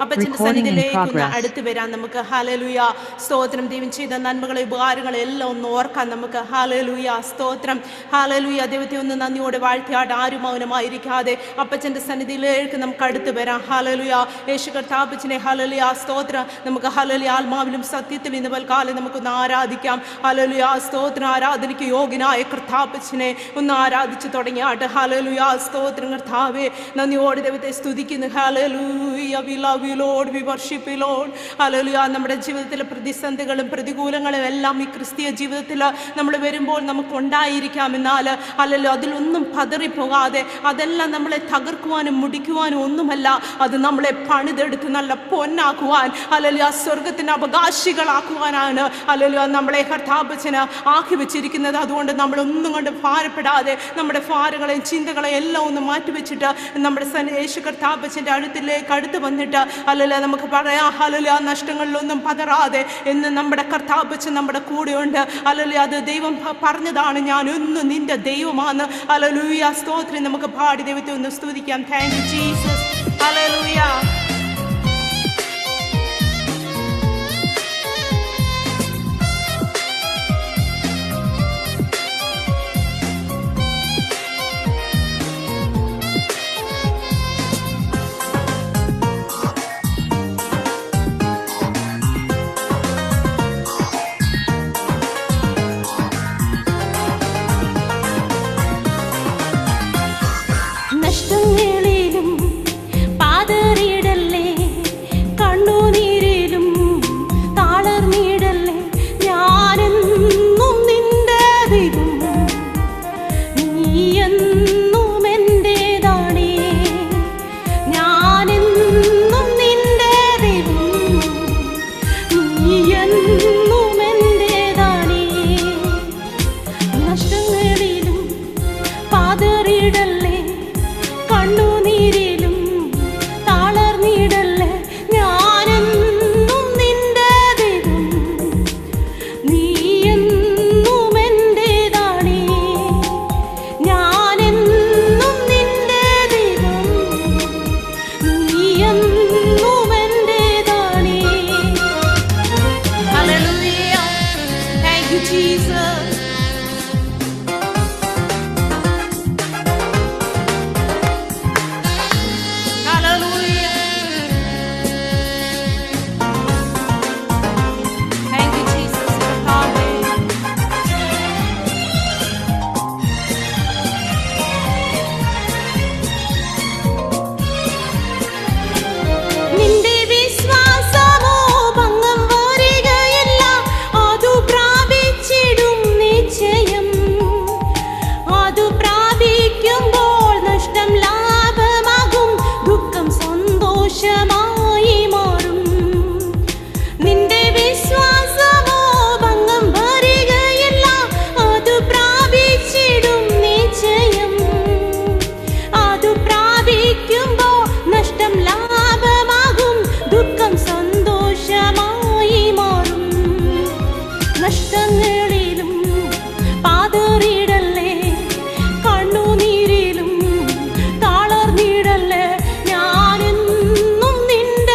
അപ്പച്ചന്റെ സന്നിധിയിലേക്ക് അടുത്ത് വരാൻ നമുക്ക്. ഹല്ലേലൂയ, സ്തോത്രം. ദൈവം ചെയ്ത നന്മകളെ ഉപകാരങ്ങളെ എല്ലാം ഒന്ന് ഓർക്കാൻ നമുക്ക്. ഹല്ലേലൂയ, സ്തോത്രം. ഹല്ലേലൂയ, ദൈവത്തെ ഒന്ന് നന്ദിയോടെ വാഴ്ത്തിയാട്ട് ആരും മൗനമായിരിക്കാതെ അപ്പച്ചന്റെ സന്നിധിയിലേക്ക് നമുക്ക് അടുത്ത് വരാം. ഹല്ലേലൂയ, യേശു കർത്താപ്പച്ചനെ. ഹല്ലേലൂയ, സ്തോത്രം. നമുക്ക് ഹല്ലേലൂയ ആത്മാവിലും സത്യത്തിൽ ഇന്ന് പൽക്കാലം നമുക്കൊന്ന് ആരാധിക്കാം. ഹല്ലേലൂയ, സ്തോത്രം. ആരാധനയ്ക്ക് യോഗ്യനായ കർത്താപ്പച്ചനെ ഒന്ന് ആരാധിച്ചു തുടങ്ങിയാട്ട്. ഹല്ലേലൂയ, സ്തോത്രം. കർത്താവേ, നന്ദിയോടെ ദൈവത്തെ സ്തുതിക്കുന്നു. Hallelujah, we love you Lord, we worship you Lord. Hallelujah. നമ്മുടെ ജീവിതത്തിലെ പ്രതിസന്ധികളും പ്രതികൂലങ്ങളും എല്ലാം ഈ ക്രിസ്തീയ ജീവിതത്തിൽ നമ്മൾ വരുമ്പോൾ നമുക്ക് ഉണ്ടായിരിക്കാം. എന്നാൽ ഹല്ലേലൂയ, അതിലൊന്നും പതറിപ്പോകാതെ അതെല്ലാം നമ്മളെ തകർക്കുവാനും മുടിക്കുവാനും ഒന്നുമല്ല, അത് നമ്മളെ പണിതെടുത്ത് നല്ല പൊന്നാക്കുവാൻ, ഹല്ലേലൂയ, സ്വർഗത്തിന് അവകാശികളാക്കുവാനാണ് ഹല്ലേലൂയ നമ്മളെ കർത്താപ്പച്ചന് ആക്കി വെച്ചിരിക്കുന്നത്. അതുകൊണ്ട് നമ്മളൊന്നും കൊണ്ട് ഭാരപ്പെടാതെ നമ്മുടെ ഭാരങ്ങളെയും ചിന്തകളെയും എല്ലാം ഒന്ന് മാറ്റിവെച്ചിട്ട് നമ്മുടെ യേശു കർത്താപ്പച്ചൻ്റെ അടുത്ത് വന്നിട്ട് ഹല്ലേലൂയ നമുക്ക് പറയാം. ഹല്ലേലൂയ, നഷ്ടങ്ങളിലൊന്നും പതറാതെ എന്ന് നമ്മുടെ കർത്താപ്പച്ചൻ നമ്മുടെ കൂടെയുണ്ട്. ഹല്ലേലൂയ, അത് ദൈവം പറഞ്ഞതാണ്, ഞാൻ ഒന്ന് നിന്റെ ദൈവമാണ്. ഹല്ലേലൂയ, സ്തോത്രം. നമുക്ക് പാടി ദൈവത്തെ ഒന്ന് സ്തുതിക്കാം. Thank you Jesus. ഹല്ലേലൂയ. നഷ്ടങ്ങളിലും പാതറിയിടല്ലേ, കണ്ണുനീരിലും താളർന്നിടല്ലേ, ഞാനെന്നും നിന്റെ ദൈവം, നീയെന്നും എന്റേതാണേ. ഞാനെന്നും നിന്റെ ദൈവം, നീയെന്നും എന്റേതാണേ. നഷ്ടങ്ങളിലും പാതറിയിടല്ലേ, കണ്ണുനീരിലും താളർന്നിടല്ലേ, ഞാനെന്നും നിന്റെ ദൈവം, നീയെന്നും എന്റേതാണേ. ഞാനെന്നും നിന്റെ ദൈവം, നീയെന്നും എന്റേതാണേ. ഹല്ലേലൂയ. Thank you Jesus. നിന്റെ വിശ്വാസമോ ഭംഗം വരികയില്ല, അതു പ്രാപിച്ചിടും നിശ്ചയം. അതു പ്രാപിക്കുമ്പോൾ നഷ്ടം ലാഭമാകും, ദുഃഖം സന്തോഷമായി മാറും. നിന്റെ വിശ്വാസമോ ഭംഗം വരികയില്ല, അതു പ്രാപിച്ചിടും നിശ്ചയം. അതു പ്രാപിക്കുമ്പോൾ നഷ്ടം ലാഭമാകും, ദുഃഖം സന്തോഷമായി മാറും. നഷ്ടങ്ങളിലും പാതറിയിടല്ലേ, കണ്ണുനീരിലും താളർന്നിടല്ലേ, ഞാനെന്നും നിന്റെ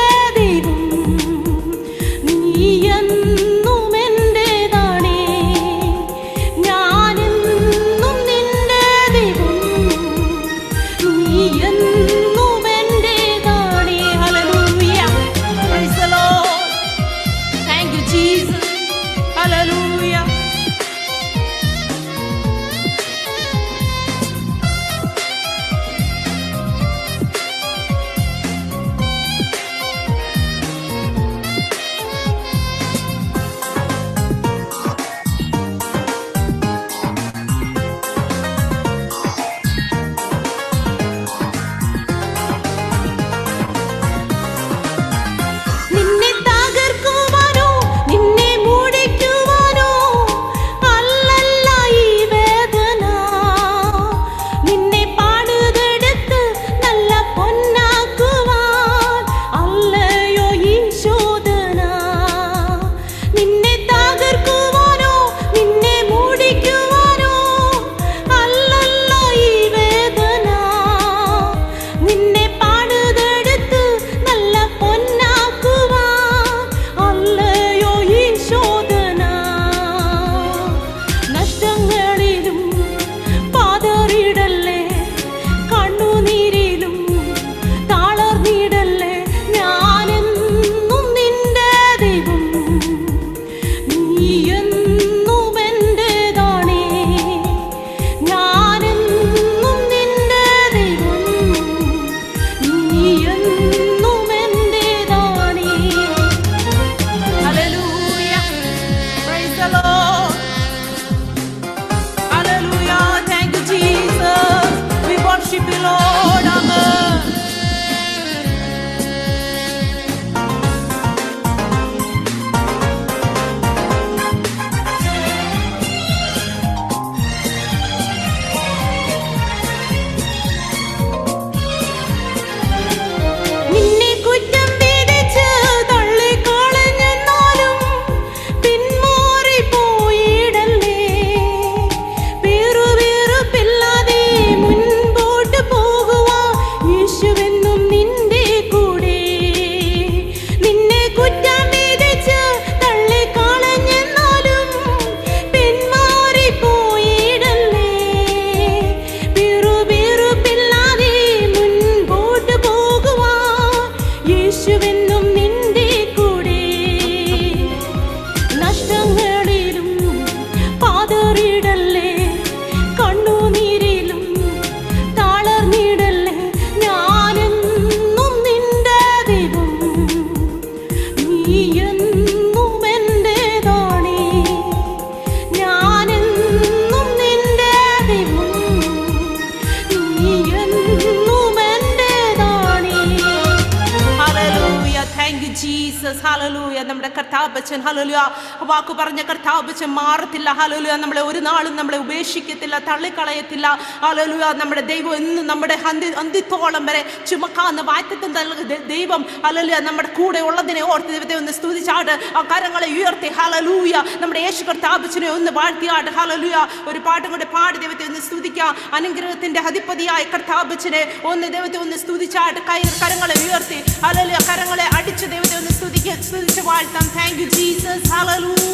താങ്ക് യു ജീസസ്. ഹല്ലേലൂയ. നമ്മുടെ കർത്താവച്ചൻ ഹല്ലേലൂയ വാക്ക് പറഞ്ഞ കർത്താവച്ചൻ മാറത്തില്ല. ഹല്ലേലൂയ. നമ്മളെ ഒരു നാളും നമ്മളെ ഉപേക്ഷിക്കത്തില്ല, തള്ളിക്കളയത്തില്ല. ഹല്ലേലൂയ. നമ്മുടെ ദൈവം എന്നും നമ്മുടെ അന്ത്യത്തോളം വരെ ചുമക്കാന്ന് വായ്ത്തത്വം നൽകുന്ന ദൈവം ഹല്ലേലൂയ നമ്മുടെ കൂടെ ഉള്ളതിനെ ഓർത്ത് ദൈവത്തെ ഒന്ന് സ്തുതിച്ചാട്ട് ആ കരങ്ങളെ ഉയർത്തി ഹല്ലേലൂയ നമ്മുടെ യേശു കർത്താവച്ചനെ ഒന്ന് വാഴ്ത്തിയാട്ട് ഹല്ലേലൂയ ഒരു പാട്ടും കൂടെ പാടി ദൈവത്തെ ഒന്ന് സ്തുതിക്കാം. അനുഗ്രഹത്തിന്റെ അധിപതിയായ കർത്താവച്ചനെ ഒന്ന് ദൈവത്തെ ഒന്ന് സ്തുതിച്ചാട്ട് കരങ്ങളെ ഉയർത്തി ഹല്ലേലൂയ കരങ്ങളെ അടിച്ച് ദൈവത്തെ ഒന്ന് സ്തുതിച്ച് വാഴ്ത്താം. Thank you Jesus. ഹല്ലേലൂയ.